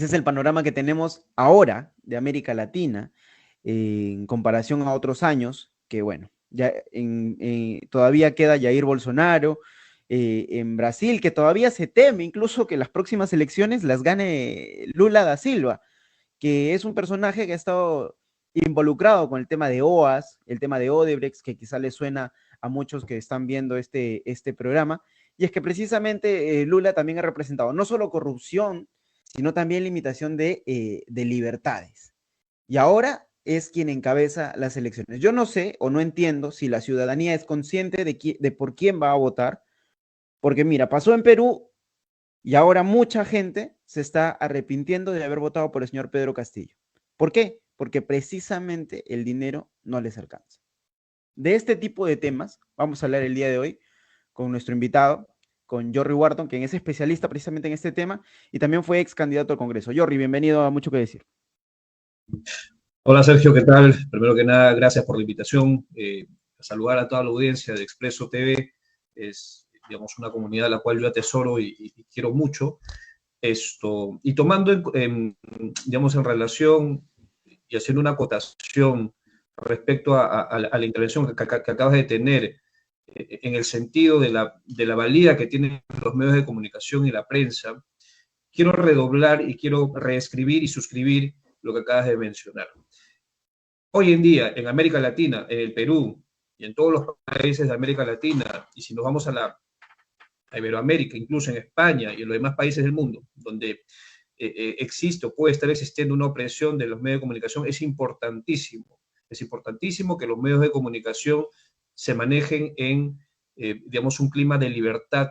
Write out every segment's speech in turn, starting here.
Ese es el panorama que tenemos ahora de América Latina en comparación a otros años, que bueno, ya todavía queda Jair Bolsonaro, en Brasil, que todavía se teme incluso que las próximas elecciones las gane Lula da Silva, que es un personaje que ha estado involucrado con el tema de OAS, el tema de Odebrecht, que quizá le suena a muchos que están viendo este programa, y es que precisamente Lula también ha representado no solo corrupción, sino también limitación de libertades. Y ahora es quien encabeza las elecciones. Yo no sé o no entiendo si la ciudadanía es consciente de por quién va a votar, porque mira, pasó en Perú y ahora mucha gente se está arrepintiendo de haber votado por el señor Pedro Castillo. ¿Por qué? Porque precisamente el dinero no les alcanza. De este tipo de temas vamos a hablar el día de hoy con nuestro invitado, con Jorri Wharton, quien es especialista precisamente en este tema y también fue ex candidato al Congreso. Jorri, bienvenido a Mucho que Decir. Hola Sergio, ¿qué tal? Primero que nada, gracias por la invitación. Saludar a toda la audiencia de Expreso TV. Es, digamos, una comunidad a la cual yo atesoro y quiero mucho. Y tomando, digamos, en relación y haciendo una acotación respecto a la intervención que acabas de tener, en el sentido de la valía que tienen los medios de comunicación y la prensa, quiero redoblar y quiero reescribir y suscribir lo que acabas de mencionar. Hoy en día, en América Latina, en el Perú y en todos los países de América Latina, y si nos vamos a Iberoamérica, incluso en España y en los demás países del mundo, donde existe o puede estar existiendo una opresión de los medios de comunicación, es importantísimo. Es importantísimo que los medios de comunicación se manejen en, digamos, un clima de libertad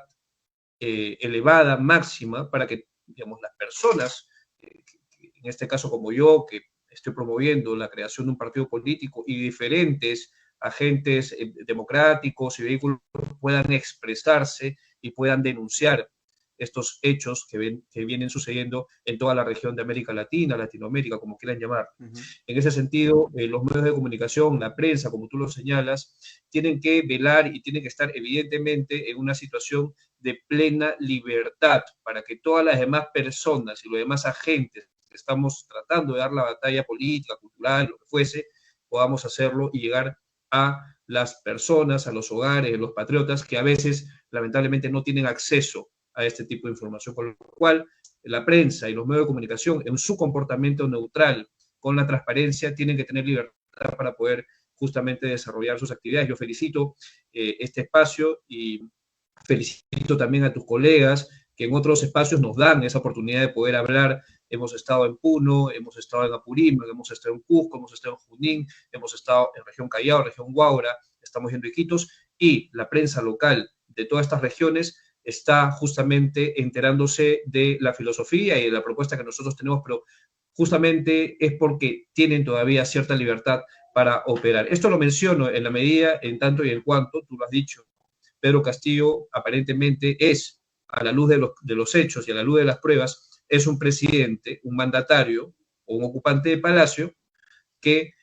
elevada, máxima, para que, digamos, las personas, en este caso como yo, que estoy promoviendo la creación de un partido político y diferentes agentes democráticos y vehículos puedan expresarse y puedan denunciar estos hechos que vienen sucediendo en toda la región de América Latina, Latinoamérica, como quieran llamar. En ese sentido, los medios de comunicación, la prensa, como tú lo señalas, tienen que velar y tienen que estar evidentemente en una situación de plena libertad para que todas las demás personas y los demás agentes que estamos tratando de dar la batalla política, cultural, lo que fuese, podamos hacerlo y llegar a las personas, a los hogares, a los patriotas que a veces lamentablemente no tienen acceso a este tipo de información, con lo cual la prensa y los medios de comunicación en su comportamiento neutral, con la transparencia, tienen que tener libertad para poder justamente desarrollar sus actividades. Yo felicito este espacio y felicito también a tus colegas que en otros espacios nos dan esa oportunidad de poder hablar. Hemos estado en Puno, hemos estado en Apurímac, hemos estado en Cusco, hemos estado en Junín, hemos estado en región Callao, región Huaura, estamos yendo a Iquitos, y la prensa local de todas estas regiones está justamente enterándose de la filosofía y de la propuesta que nosotros tenemos, pero justamente es porque tienen todavía cierta libertad para operar. Esto lo menciono en la medida, en tanto y en cuanto, tú lo has dicho, Pedro Castillo aparentemente es, a la luz de los hechos y a la luz de las pruebas, es un presidente, un mandatario o un ocupante de palacio que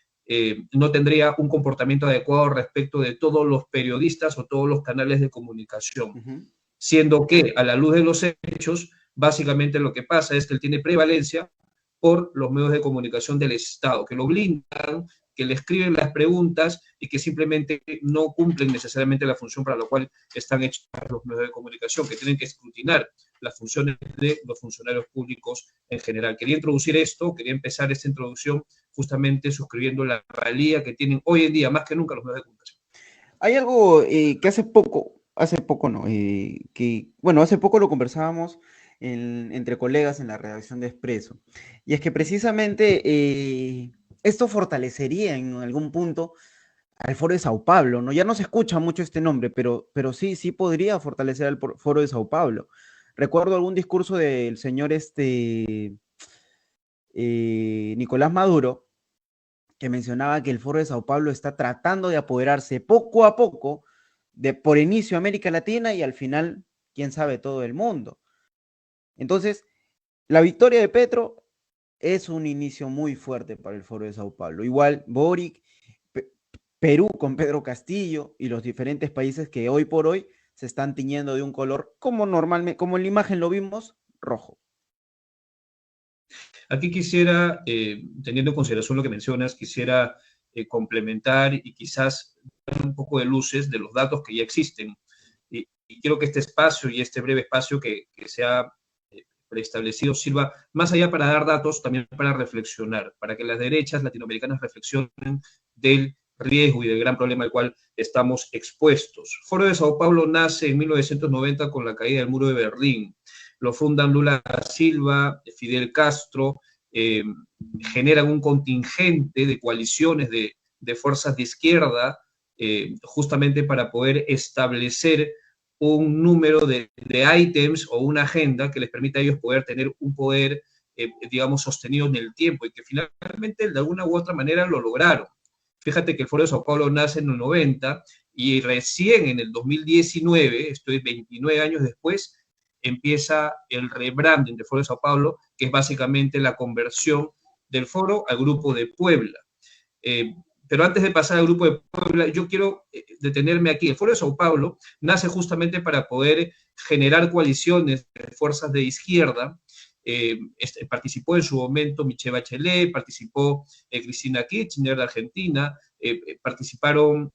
no tendría un comportamiento adecuado respecto de todos los periodistas o todos los canales de comunicación, siendo que a la luz de los hechos, básicamente lo que pasa es que él tiene prevalencia por los medios de comunicación del Estado, que lo blindan, que le escriben las preguntas y que simplemente no cumplen necesariamente la función para la cual están hechos los medios de comunicación, que tienen que escrutinar las funciones de los funcionarios públicos en general. Quería introducir esto, quería empezar esta introducción justamente suscribiendo la valía que tienen hoy en día, más que nunca, los medios de comunicación. Hay algo que hace poco no, que, bueno, hace poco lo conversábamos entre colegas en la redacción de Expreso, y es que precisamente esto fortalecería en algún punto al Foro de Sao Paulo, ¿no? Ya no se escucha mucho este nombre, pero sí podría fortalecer al Foro de Sao Paulo. Recuerdo algún discurso del señor Nicolás Maduro, que mencionaba que el Foro de Sao Paulo está tratando de apoderarse poco a poco por inicio América Latina y al final, quién sabe, todo el mundo. Entonces, la victoria de Petro es un inicio muy fuerte para el Foro de Sao Paulo. Igual Boric, Perú con Pedro Castillo y los diferentes países que hoy por hoy se están tiñendo de un color como normalmente, como en la imagen lo vimos, rojo. Aquí quisiera, teniendo en consideración lo que mencionas, quisiera complementar y quizás dar un poco de luces de los datos que ya existen. Y quiero que este espacio y este breve espacio que se ha preestablecido sirva más allá para dar datos, también para reflexionar, para que las derechas latinoamericanas reflexionen del riesgo y del gran problema al cual estamos expuestos. Foro de Sao Paulo nace en 1990 con la caída del muro de Berlín. Lo fundan Lula da Silva, Fidel Castro, eh, generan un contingente de coaliciones de fuerzas de izquierda justamente para poder establecer un número de ítems o una agenda que les permita a ellos poder tener un poder, digamos, sostenido en el tiempo y que finalmente de alguna u otra manera lo lograron. Fíjate que el Foro de Sao Paulo nace en el 90 y recién en el 2019, estoy 29 años después, empieza el rebranding del Foro de Sao Paulo, que es básicamente la conversión del foro al Grupo de Puebla. Eh, pero antes de pasar al Grupo de Puebla, yo quiero detenerme aquí. El Foro de Sao Paulo nace justamente para poder generar coaliciones de fuerzas de izquierda. Participó en su momento Michelle Bachelet, participó Cristina Kirchner de Argentina, participaron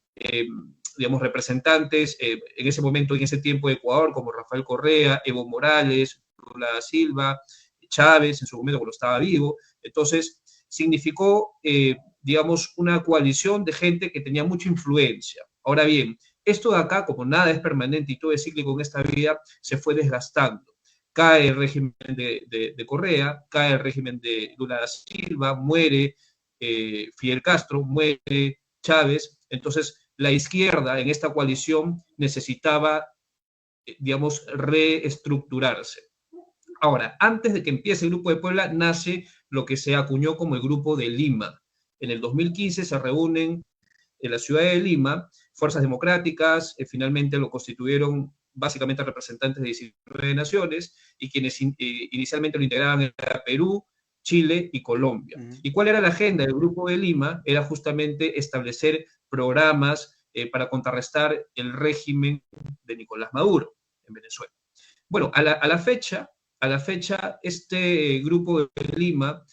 digamos, representantes en ese momento, en ese tiempo de Ecuador, como Rafael Correa, Evo Morales, Lula da Silva, Chávez, en su momento cuando estaba vivo. Entonces, significó, digamos, una coalición de gente que tenía mucha influencia. Ahora bien, esto de acá, como nada es permanente y todo es cíclico en esta vida, se fue desgastando. Cae el régimen de Correa, cae el régimen de Lula da Silva, muere Fidel Castro, muere Chávez. Entonces, la izquierda en esta coalición necesitaba, digamos, reestructurarse. Ahora, antes de que empiece el Grupo de Puebla, nace lo que se acuñó como el Grupo de Lima. En el 2015 se reúnen en la ciudad de Lima fuerzas democráticas, finalmente lo constituyeron básicamente representantes de 19 naciones y quienes inicialmente lo integraban era Perú, Chile y Colombia. ¿Y cuál era la agenda del Grupo de Lima? Era justamente establecer programas para contrarrestar el régimen de Nicolás Maduro en Venezuela. Bueno, a la fecha, este Grupo de Lima,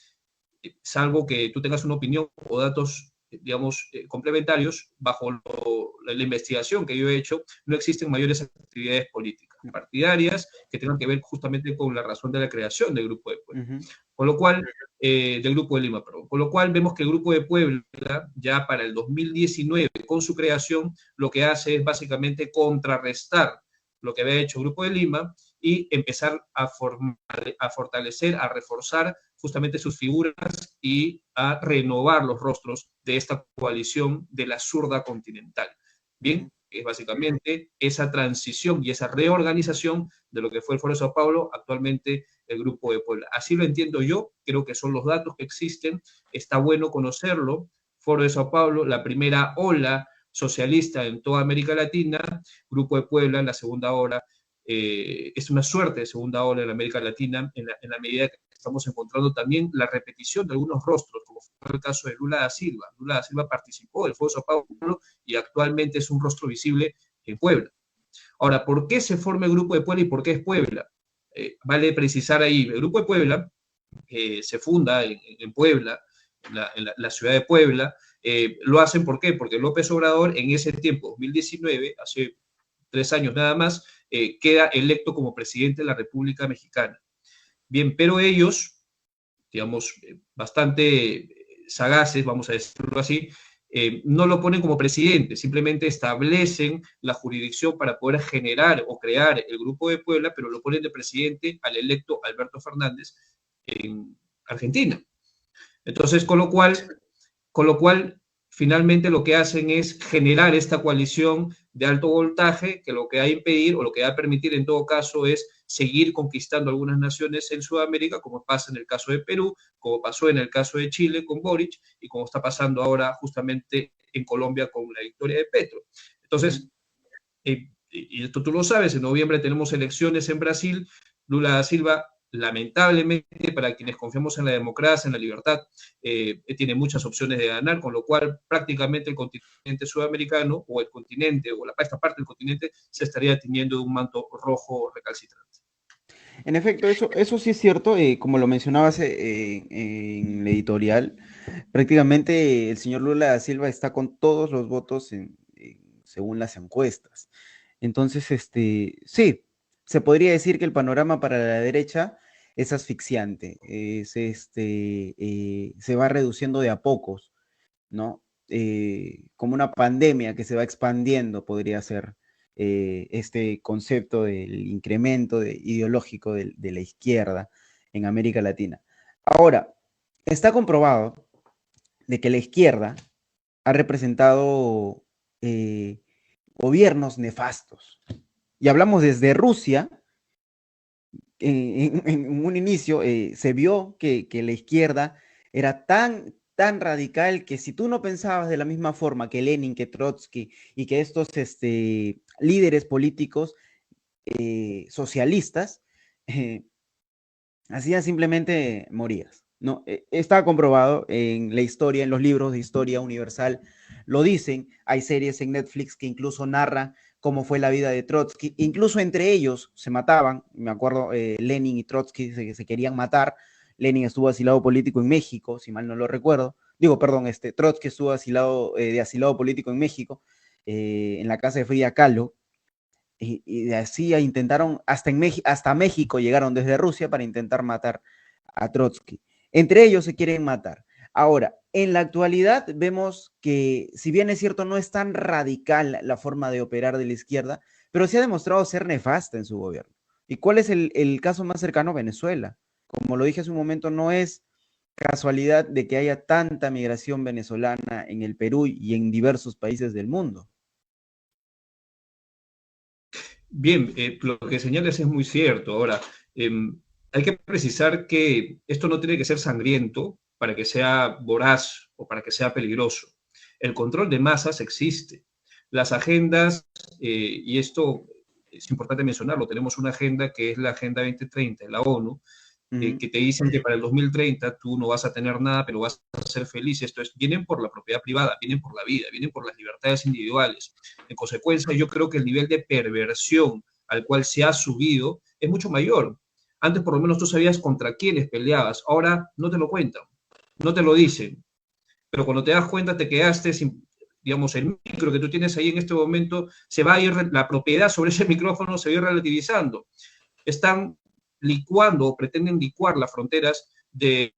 salvo que tú tengas una opinión o datos, digamos, complementarios, bajo la investigación que yo he hecho, no existen mayores actividades políticas partidarias que tengan que ver justamente con la razón de la creación del Grupo de Puebla. Con lo cual, del Grupo de Lima, perdón. Con lo cual vemos que el Grupo de Puebla, ya para el 2019, con su creación, lo que hace es básicamente contrarrestar lo que había hecho el Grupo de Lima y empezar a fortalecer, a reforzar justamente sus figuras y a renovar los rostros de esta coalición de la zurda continental. Bien, es básicamente esa transición y esa reorganización de lo que fue el Foro de Sao Paulo, actualmente el Grupo de Puebla. Así lo entiendo yo, creo que son los datos que existen, está bueno conocerlo. Foro de Sao Paulo, la primera ola socialista en toda América Latina, Grupo de Puebla en la segunda ola, es una suerte de segunda ola en América Latina, en la medida que estamos encontrando también la repetición de algunos rostros, como fue el caso de Lula da Silva. Lula da Silva participó del Foro de Sao Paulo y actualmente es un rostro visible en Puebla. Ahora, ¿por qué se forma el Grupo de Puebla y por qué es Puebla? Vale precisar ahí, el Grupo de Puebla se funda en Puebla, en la ciudad de Puebla. Lo hacen, ¿por qué? Porque López Obrador en ese tiempo, 2019, hace 3 años nada más, queda electo como presidente de la República Mexicana. Bien, pero ellos, digamos, bastante sagaces, vamos a decirlo así, no lo ponen como presidente, simplemente establecen la jurisdicción para poder generar o crear el Grupo de Puebla, pero lo ponen de presidente al electo Alberto Fernández en Argentina. Entonces, con lo cual, finalmente lo que hacen es generar esta coalición de alto voltaje que lo que va a impedir o lo que va a permitir en todo caso es seguir conquistando algunas naciones en Sudamérica, como pasa en el caso de Perú, como pasó en el caso de Chile con Boric y como está pasando ahora justamente en Colombia con la victoria de Petro. Entonces, y esto tú lo sabes, en noviembre tenemos elecciones en Brasil, Lula da Silva, lamentablemente, para quienes confiamos en la democracia, en la libertad, tiene muchas opciones de ganar, con lo cual prácticamente el continente sudamericano, o el continente, o esta parte del continente, se estaría tiñendo de un manto rojo recalcitrante. En efecto, eso sí es cierto, como lo mencionabas en la editorial, prácticamente el señor Lula da Silva está con todos los votos según las encuestas. Entonces, sí, se podría decir que el panorama para la derecha es asfixiante, se va reduciendo de a pocos, ¿no? Como una pandemia que se va expandiendo, podría ser este concepto del incremento ideológico de la izquierda en América Latina. Ahora, está comprobado de que la izquierda ha representado eh, gobiernos nefastos. Y hablamos desde Rusia, en un inicio se vio que la izquierda era tan radical que si tú no pensabas de la misma forma que Lenin, que Trotsky y que estos líderes políticos socialistas, eh, hacían simplemente morías. No, está comprobado en la historia, en los libros de historia universal, lo dicen, hay series en Netflix que incluso narran cómo fue la vida de Trotsky, incluso entre ellos se mataban, me acuerdo, Lenin y Trotsky se querían matar, Lenin estuvo asilado político en México, si mal no lo recuerdo, digo, perdón, Trotsky estuvo de asilado político en México, en la casa de Frida Kahlo, y de así intentaron, hasta México llegaron desde Rusia para intentar matar a Trotsky. Entre ellos se quieren matar. Ahora, en la actualidad vemos que, si bien es cierto, no es tan radical la forma de operar de la izquierda, pero se ha demostrado ser nefasta en su gobierno. ¿Y cuál es el caso más cercano? Venezuela. Como lo dije hace un momento, no es casualidad de que haya tanta migración venezolana en el Perú y en diversos países del mundo. Bien, lo que señalas es muy cierto. Ahora, hay que precisar que esto no tiene que ser sangriento para que sea voraz o para que sea peligroso. El control de masas existe. Las agendas, y esto es importante mencionarlo, tenemos una agenda que es la Agenda 2030 de la ONU, que te dicen que para el 2030 tú no vas a tener nada, pero vas a ser feliz. Esto es, vienen por la propiedad privada, vienen por la vida, vienen por las libertades individuales. En consecuencia, yo creo que el nivel de perversión al cual se ha subido es mucho mayor. Antes por lo menos tú sabías contra quiénes peleabas, ahora no te lo cuentan, no te lo dicen, pero cuando te das cuenta te quedaste sin, digamos, el micro que tú tienes ahí en este momento, se va a ir, la propiedad sobre ese micrófono se va a ir relativizando. Están licuando o pretenden licuar las fronteras de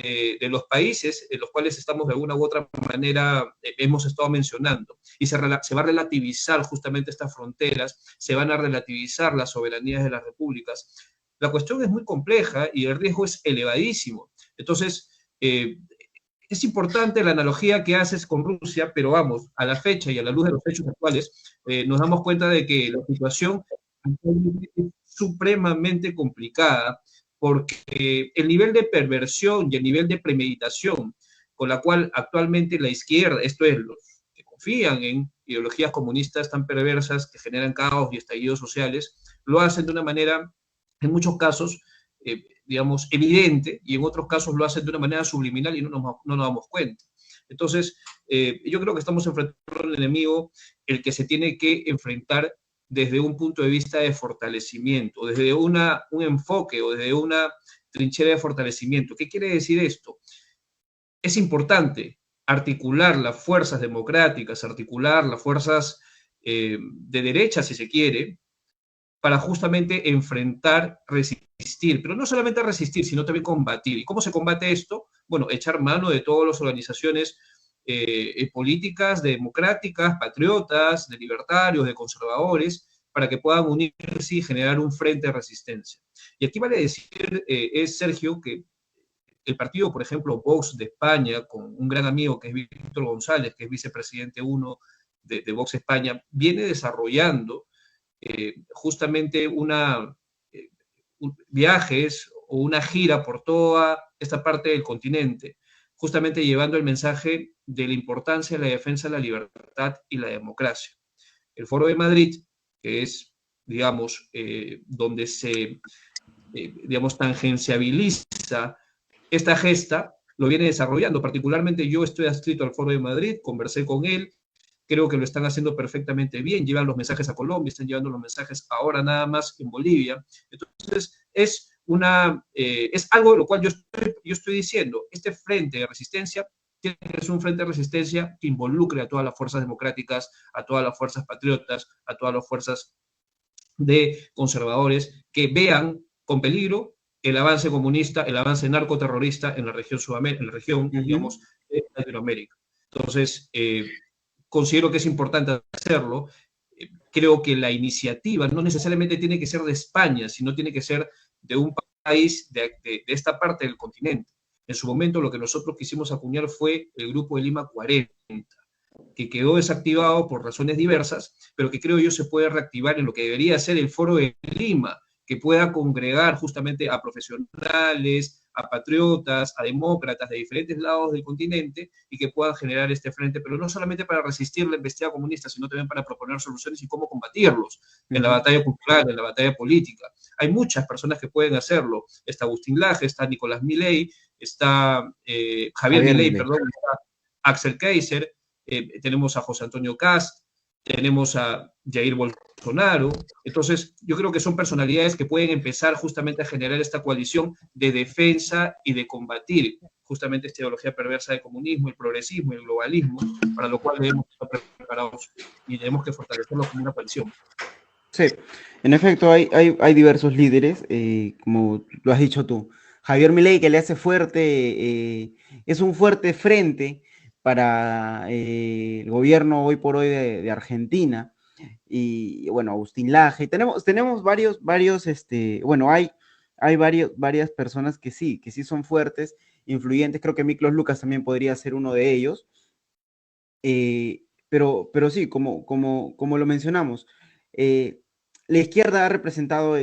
los países en los cuales estamos de alguna u otra manera, hemos estado mencionando. Y se va a relativizar justamente estas fronteras, se van a relativizar las soberanías de las repúblicas. La cuestión es muy compleja y el riesgo es elevadísimo. Entonces, es importante la analogía que haces con Rusia, pero vamos, a la fecha y a la luz de los hechos actuales, nos damos cuenta de que la situación es supremamente complicada porque el nivel de perversión y el nivel de premeditación con la cual actualmente la izquierda, esto es, los que confían en ideologías comunistas tan perversas que generan caos y estallidos sociales, lo hacen de una manera, en muchos casos, digamos, evidente, y en otros casos lo hacen de una manera subliminal y no nos damos cuenta. Entonces, yo creo que estamos enfrentando a un enemigo el que se tiene que enfrentar desde un punto de vista de fortalecimiento, desde un enfoque o desde una trinchera de fortalecimiento. ¿Qué quiere decir esto? Es importante articular las fuerzas democráticas, articular las fuerzas de derecha, si se quiere, para justamente enfrentar, resistir, pero no solamente resistir, sino también combatir. ¿Y cómo se combate esto? Bueno, echar mano de todas las organizaciones políticas, democráticas, patriotas, de libertarios, de conservadores, para que puedan unirse y generar un frente de resistencia. Y aquí vale decir, Sergio, que el partido, por ejemplo, Vox de España, con un gran amigo que es Víctor González, que es vicepresidente uno de Vox España, viene desarrollando justamente viajes o una gira por toda esta parte del continente, justamente llevando el mensaje de la importancia de la defensa de la libertad y la democracia. El Foro de Madrid, que es, digamos, donde se, digamos, tangenciabiliza esta gesta, lo viene desarrollando. Particularmente yo estoy adscrito al Foro de Madrid, conversé con él, creo que lo están haciendo perfectamente bien, llevan los mensajes a Colombia, están llevando los mensajes ahora nada más en Bolivia. Entonces, es es algo de lo cual yo estoy diciendo, este frente de resistencia tiene que ser un frente de resistencia que involucre a todas las fuerzas democráticas, a todas las fuerzas patriotas, a todas las fuerzas de conservadores que vean con peligro el avance comunista, el avance narcoterrorista en la región Sudamérica, en la región, digamos, de Latinoamérica. Entonces, considero que es importante hacerlo. Creo que la iniciativa no necesariamente tiene que ser de España, sino tiene que ser de un país de esta parte del continente. En su momento lo que nosotros quisimos acuñar fue el Grupo de Lima 40, que quedó desactivado por razones diversas, pero que creo yo se puede reactivar en lo que debería ser el Foro de Lima, que pueda congregar justamente a profesionales, a patriotas, a demócratas de diferentes lados del continente y que puedan generar este frente, pero no solamente para resistir la embestida comunista, sino también para proponer soluciones y cómo combatirlos en la batalla cultural, en la batalla política. Hay muchas personas que pueden hacerlo. Está Agustín Laje, está Nicolás Milei, está Javier Milei, perdón, está Axel Kaiser, tenemos a José Antonio Kast, tenemos a Jair Bolsonaro. Entonces, yo creo que son personalidades que pueden empezar justamente a generar esta coalición de defensa y de combatir justamente esta ideología perversa del comunismo, el progresismo y el globalismo, para lo cual debemos estar preparados y tenemos que fortalecerlo como una coalición. Sí, en efecto, hay diversos líderes, como lo has dicho tú. Javier Milei, que le hace fuerte, es un fuerte frente para el gobierno hoy por hoy de Argentina. Y bueno, Agustín Laje. Tenemos varios, bueno, hay varias personas que sí son fuertes, influyentes. Creo que Miklos Lucas también podría ser uno de ellos. Pero sí, como lo mencionamos, la izquierda ha representado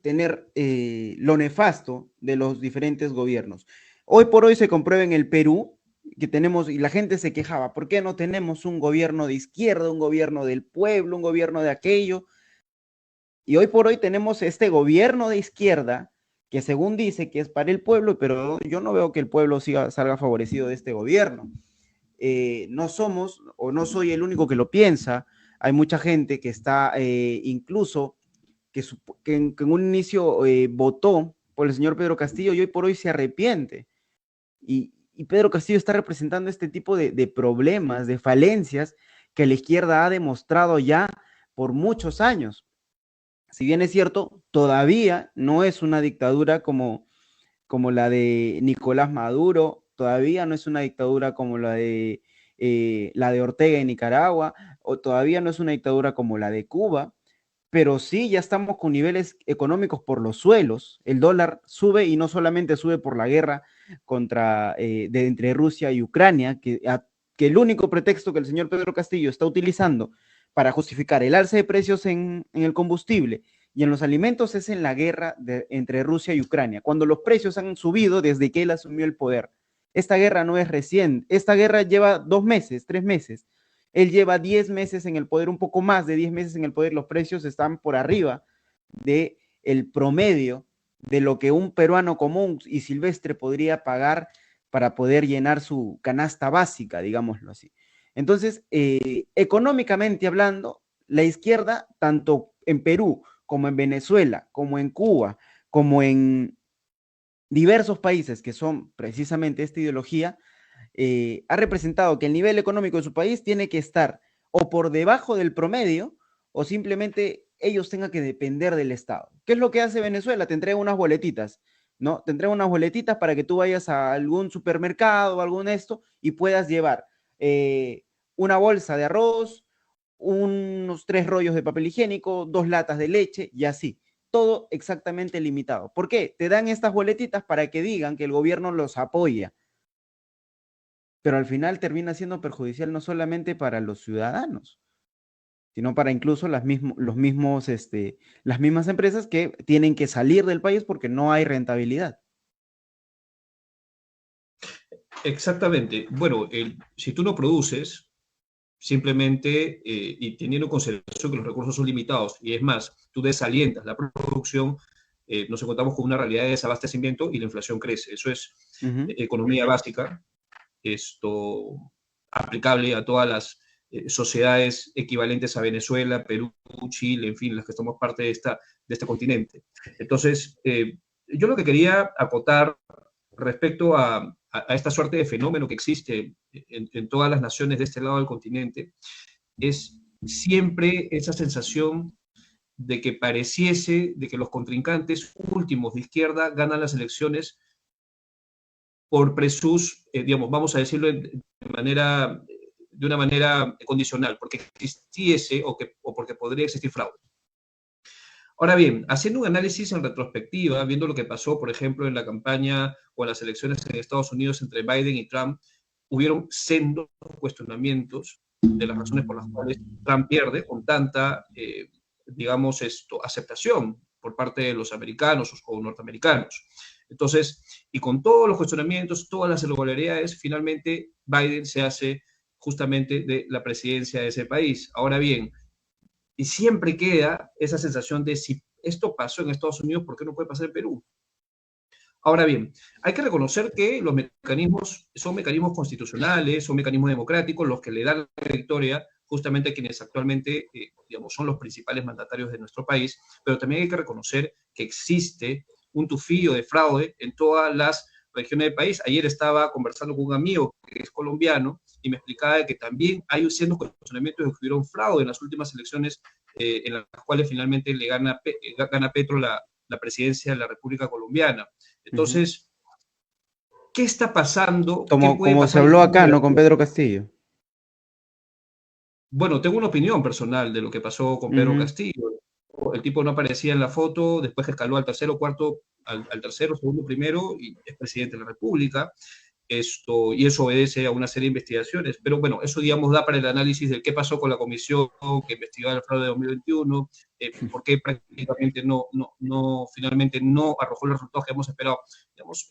tener lo nefasto de los diferentes gobiernos. Hoy por hoy se comprueba en el Perú que tenemos, y la gente se quejaba, ¿por qué no tenemos un gobierno de izquierda, un gobierno del pueblo, un gobierno de aquello? Y hoy por hoy tenemos este gobierno de izquierda que según dice que es para el pueblo, pero yo no veo que el pueblo salga favorecido de este gobierno. No somos o no soy el único que lo piensa. Hay mucha gente que está incluso que en un inicio votó por el señor Pedro Castillo y hoy por hoy se arrepiente. Y Pedro Castillo está representando este tipo de problemas, de falencias que la izquierda ha demostrado ya por muchos años. Si bien es cierto, todavía no es una dictadura como la de Nicolás Maduro, todavía no es una dictadura como la de Ortega en Nicaragua, o todavía no es una dictadura como la de Cuba, pero sí ya estamos con niveles económicos por los suelos. El dólar sube y no solamente sube por la guerra entre Rusia y Ucrania, que el único pretexto que el señor Pedro Castillo está utilizando para justificar el alza de precios en el combustible y en los alimentos es en la guerra entre Rusia y Ucrania, cuando los precios han subido desde que él asumió el poder. Esta guerra no es reciente, esta guerra lleva 2 meses, 3 meses. Él lleva 10 meses en el poder, un poco más de 10 meses en el poder, los precios están por arriba del promedio de lo que un peruano común y silvestre podría pagar para poder llenar su canasta básica, digámoslo así. Entonces, económicamente hablando, la izquierda, tanto en Perú como en Venezuela, como en Cuba, como en diversos países que son precisamente esta ideología, ha representado que el nivel económico de su país tiene que estar o por debajo del promedio o simplemente ellos tengan que depender del Estado. ¿Qué es lo que hace Venezuela? Te entrega unas boletitas, ¿no? Te entrega unas boletitas para que tú vayas a algún supermercado o algún esto y puedas llevar una bolsa de arroz, unos 3 rollos de papel higiénico, 2 latas de leche y así. Todo exactamente limitado. ¿Por qué? Te dan estas boletitas para que digan que el gobierno los apoya, pero al final termina siendo perjudicial no solamente para los ciudadanos, sino para incluso las mismas empresas que tienen que salir del país porque no hay rentabilidad. Exactamente. Bueno, si tú no produces, simplemente, y teniendo en consideración que los recursos son limitados, y es más, tú desalientas la producción, nos encontramos con una realidad de desabastecimiento y la inflación crece. Eso es economía básica, esto aplicable a todas las sociedades equivalentes a Venezuela, Perú, Chile, en fin, las que somos parte de este continente. Entonces, yo lo que quería acotar respecto a esta suerte de fenómeno que existe en todas las naciones de este lado del continente es siempre esa sensación de que pareciese de que los contrincantes últimos de izquierda ganan las elecciones por presus, digamos, vamos a decirlo de una manera condicional, porque existiese o porque podría existir fraude. Ahora bien, haciendo un análisis en retrospectiva, viendo lo que pasó, por ejemplo, en la campaña o en las elecciones en Estados Unidos entre Biden y Trump, hubieron sendos cuestionamientos de las razones por las cuales Trump pierde con tanta, digamos, aceptación por parte de los americanos o norteamericanos. Entonces, y con todos los cuestionamientos, todas las irregularidades, finalmente Biden se hace justamente de la presidencia de ese país. Ahora bien, y siempre queda esa sensación de si esto pasó en Estados Unidos, ¿por qué no puede pasar en Perú? Ahora bien, hay que reconocer que los mecanismos son mecanismos constitucionales, son mecanismos democráticos los que le dan la victoria justamente a quienes actualmente, digamos, son los principales mandatarios de nuestro país, pero también hay que reconocer que existe un tufillo de fraude en todas las regiones del país. Ayer estaba conversando con un amigo que es colombiano y me explicaba que también hay ciertos cuestionamientos de que hubieron fraude en las últimas elecciones en las cuales finalmente le gana Petro la presidencia de la República Colombiana. Entonces, ¿qué está pasando? ¿Qué puede Como se pasar? habló acá, ¿no? Con Pedro Castillo. Bueno, tengo una opinión personal de lo que pasó con Pedro Ujú. Castillo. El tipo no aparecía en la foto, después escaló al tercero, cuarto, al tercero, segundo, primero, y es presidente de la República. Y eso obedece a una serie de investigaciones. Pero bueno, eso, digamos, da para el análisis de qué pasó con la comisión que investigaba el fraude de 2021, por qué prácticamente finalmente no arrojó los resultados que hemos esperado. Digamos,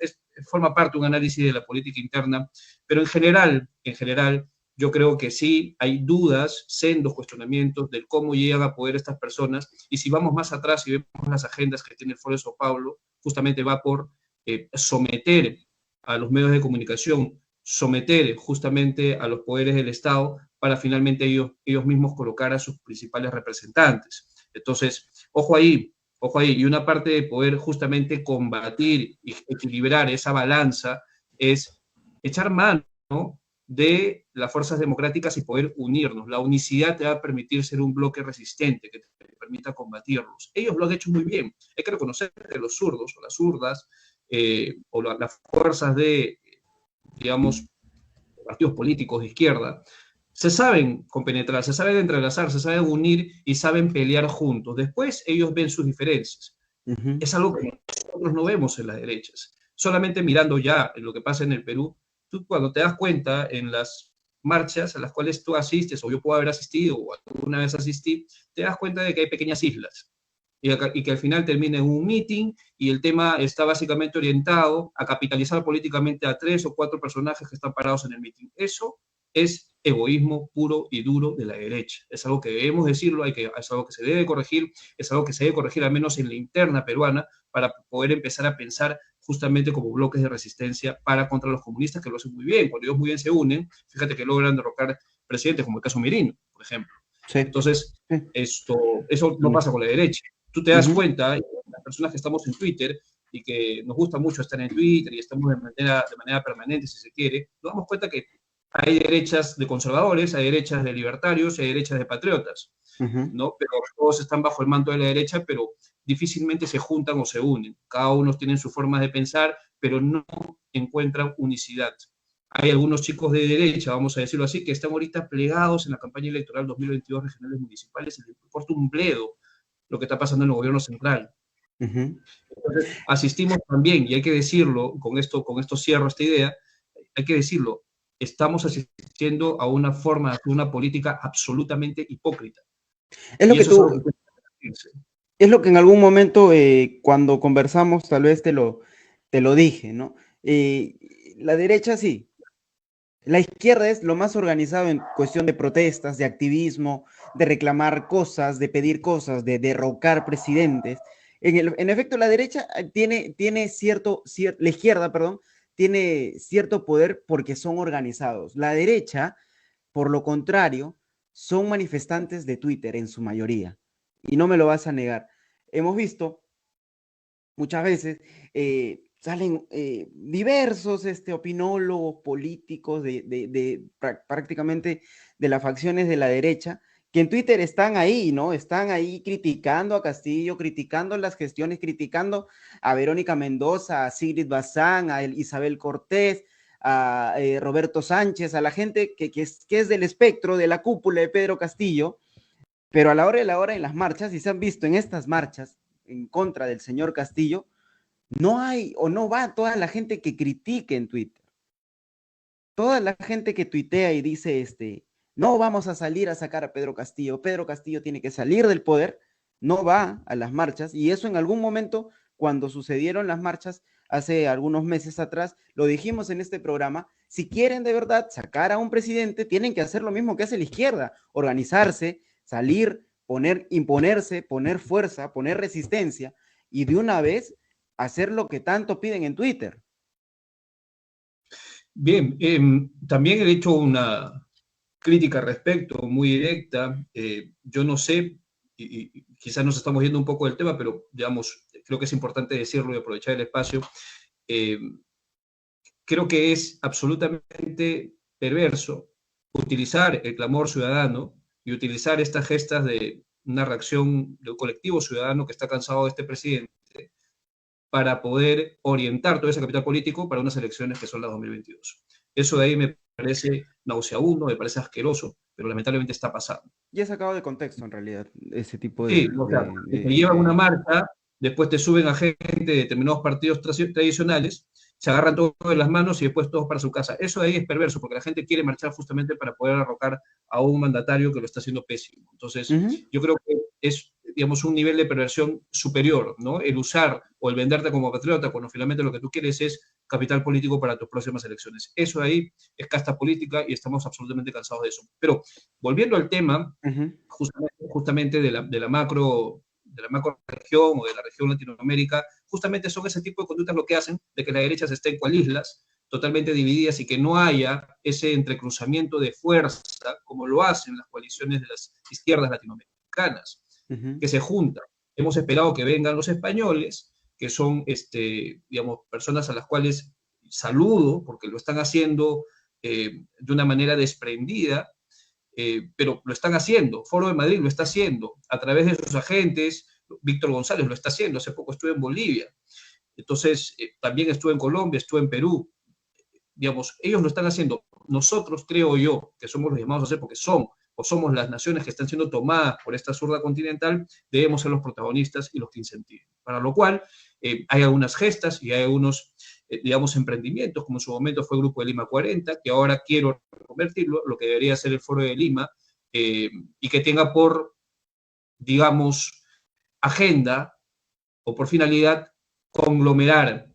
forma parte de un análisis de la política interna, pero en general, yo creo que sí hay dudas, sendos cuestionamientos del cómo llegan a poder estas personas, y si vamos más atrás y vemos las agendas que tiene el Foro de Sao Paulo, justamente va por someter a los medios de comunicación, someter justamente a los poderes del Estado para finalmente ellos mismos colocar a sus principales representantes. Entonces, ojo ahí, y una parte de poder justamente combatir y equilibrar esa balanza es echar mano, ¿no?, de las fuerzas democráticas y poder unirnos. La unicidad te va a permitir ser un bloque resistente que te permita combatirlos. Ellos lo han hecho muy bien. Hay que reconocer que los zurdos o las zurdas las fuerzas de, digamos, partidos políticos de izquierda, se saben compenetrar, se saben entrelazar, se saben unir y saben pelear juntos. Después ellos ven sus diferencias. Ujú. Es algo que nosotros no vemos en las derechas. Solamente mirando ya en lo que pasa en el Perú, tú cuando te das cuenta en las marchas a las cuales tú asistes, o yo puedo haber asistido, o alguna vez asistí, te das cuenta de que hay pequeñas islas y que al final termina en un meeting y el tema está básicamente orientado a capitalizar políticamente a 3 o 4 personajes que están parados en el meeting. Eso es egoísmo puro y duro de la derecha. Es algo que debemos decirlo, es algo que se debe corregir, es algo que se debe corregir al menos en la interna peruana para poder empezar a pensar justamente como bloques de resistencia para contra los comunistas, que lo hacen muy bien. Cuando ellos muy bien se unen, fíjate que logran derrocar presidentes como el caso Merino, por ejemplo. Sí, Entonces, sí. eso no pasa con la derecha. Tú te das Ujú. cuenta, las personas que estamos en Twitter y que nos gusta mucho estar en Twitter y estamos de manera permanente, si se quiere, nos damos cuenta que hay derechas de conservadores, hay derechas de libertarios, hay derechas de patriotas, Ujú. ¿no? Pero todos están bajo el manto de la derecha, pero difícilmente se juntan o se unen. Cada uno tiene su forma de pensar, pero no encuentran unicidad. Hay algunos chicos de derecha, vamos a decirlo así, que están ahorita plegados en la campaña electoral 2022 regionales municipales y les importa un bledo lo que está pasando en el gobierno central. Ujú. Entonces, asistimos también, y hay que decirlo, con esto cierro esta idea, hay que decirlo, estamos asistiendo a una forma de hacer una política absolutamente hipócrita. Es lo Y que eso es algo tú, que tiene que decirse. es lo que en algún momento, cuando conversamos, tal vez te lo dije, ¿no? Eh, la derecha sí. La izquierda es lo más organizado en cuestión de protestas, de activismo, de reclamar cosas, de pedir cosas, de derrocar presidentes. En efecto, la derecha tiene la izquierda, perdón, tiene cierto poder porque son organizados. La derecha, por lo contrario, son manifestantes de Twitter en su mayoría. Y no me lo vas a negar. Hemos visto muchas veces salen diversos opinólogos políticos prácticamente de las facciones de la derecha, que en Twitter están ahí, ¿no? Están ahí criticando a Castillo, criticando las gestiones, criticando a Verónica Mendoza, a Sigrid Bazán, a Isabel Cortés, a Roberto Sánchez, a la gente que es del espectro, de la cúpula de Pedro Castillo, pero a la hora de la hora en las marchas, y se han visto en estas marchas en contra del señor Castillo, no hay o no va toda la gente que critique en Twitter. Toda la gente que tuitea y dice, no vamos a salir a sacar a Pedro Castillo tiene que salir del poder, no va a las marchas, y eso en algún momento, cuando sucedieron las marchas, hace algunos meses atrás, lo dijimos en este programa, si quieren de verdad sacar a un presidente, tienen que hacer lo mismo que hace la izquierda, organizarse, salir, imponerse, poner fuerza, poner resistencia, y de una vez hacer lo que tanto piden en Twitter. Bien, también he hecho una crítica al respecto, muy directa. Yo no sé, y quizás nos estamos yendo un poco del tema, pero digamos, creo que es importante decirlo y aprovechar el espacio. Eh, Creo que es absolutamente perverso utilizar el clamor ciudadano y utilizar estas gestas de una reacción de un colectivo ciudadano que está cansado de este presidente para poder orientar todo ese capital político para unas elecciones que son las 2022. Eso de ahí me parece nauseabundo, me parece asqueroso, pero lamentablemente está pasando. Ya sacado de contexto, en realidad, ese tipo Sí, o sea, te llevan una marcha, después te suben a gente de determinados partidos tradicionales, se agarran todos de las manos y después todos para su casa. Eso de ahí es perverso, porque la gente quiere marchar justamente para poder arrocar a un mandatario que lo está haciendo pésimo. Entonces, yo creo que es, digamos, un nivel de perversión superior, ¿no? El usar o el venderte como patriota cuando finalmente lo que tú quieres es capital político para tus próximas elecciones. Eso de ahí es casta política y estamos absolutamente cansados de eso. Pero volviendo al tema, justamente de la macro región o de la región Latinoamérica, justamente son ese tipo de conductas lo que hacen de que las derechas estén cual islas, totalmente divididas y que no haya ese entrecruzamiento de fuerza como lo hacen las coaliciones de las izquierdas latinoamericanas, que se juntan. Hemos esperado que vengan los españoles, que son, digamos, personas a las cuales saludo porque lo están haciendo de una manera desprendida, pero lo están haciendo. Foro de Madrid lo está haciendo a través de sus agentes. Víctor González lo está haciendo. Hace poco estuve en Bolivia. Entonces, también estuve en Colombia, estuve en Perú. Digamos, ellos lo están haciendo. Nosotros, creo yo, que somos los llamados a hacer porque son o somos las naciones que están siendo tomadas por esta zurda continental, debemos ser los protagonistas y los que incentiven. Para lo cual, hay algunas gestas y hay algunos, digamos, emprendimientos, como en su momento fue el Grupo de Lima 40, que ahora quiero convertirlo, lo que debería ser el Foro de Lima, y que tenga por, digamos, agenda o por finalidad conglomerar,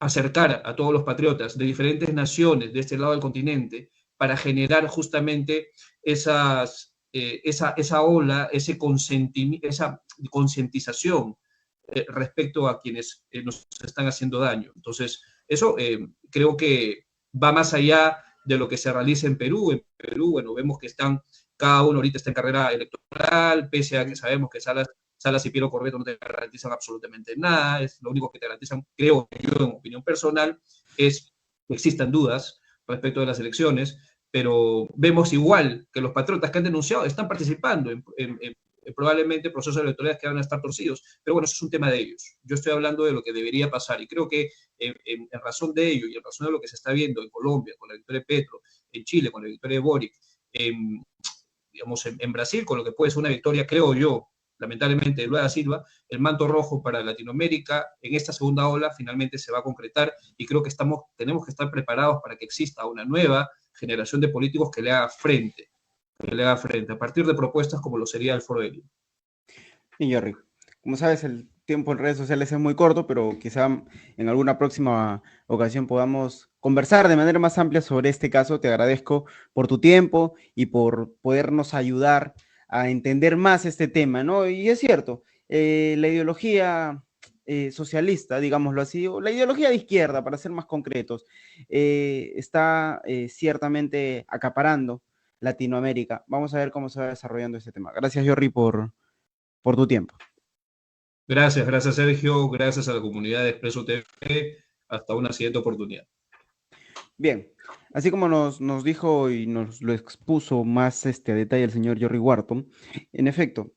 acercar a todos los patriotas de diferentes naciones de este lado del continente para generar justamente esa ola, esa concientización respecto a quienes nos están haciendo daño. Entonces, eso creo que va más allá de lo que se realiza en Perú. En Perú, bueno, vemos que cada uno ahorita está en carrera electoral, pese a que sabemos que Salas y Piero Corbeto no te garantizan absolutamente nada. Lo único que te garantizan, creo yo, en opinión personal, es que existan dudas respecto de las elecciones, pero vemos igual que los patriotas que han denunciado están participando en probablemente procesos electorales que van a estar torcidos, pero bueno, eso es un tema de ellos. Yo estoy hablando de lo que debería pasar y creo que en razón de ello y en razón de lo que se está viendo en Colombia con la victoria de Petro, en Chile con la victoria de Boric, digamos, en Brasil con lo que puede ser una victoria, creo yo, lamentablemente, de Lula da Silva, el manto rojo para Latinoamérica en esta segunda ola finalmente se va a concretar y creo que tenemos que estar preparados para que exista una nueva generación de políticos que le haga frente, a partir de propuestas como lo sería el Foro de Lima. Y Jerry, como sabes, el tiempo en redes sociales es muy corto, pero quizá en alguna próxima ocasión podamos conversar de manera más amplia sobre este caso. Te agradezco por tu tiempo y por podernos ayudar a entender más este tema, ¿no? Y es cierto, la ideología socialista, digámoslo así, o la ideología de izquierda, para ser más concretos, está ciertamente acaparando Latinoamérica. Vamos a ver cómo se va desarrollando este tema. Gracias, Jorri, por tu tiempo. Gracias Sergio, gracias a la comunidad de Expreso TV. Hasta una siguiente oportunidad. Bien, así como nos dijo y nos lo expuso más a detalle el señor Jerry Wharton, en efecto,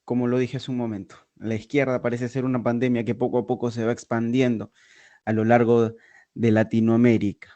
como lo dije hace un momento, la izquierda parece ser una pandemia que poco a poco se va expandiendo a lo largo de Latinoamérica.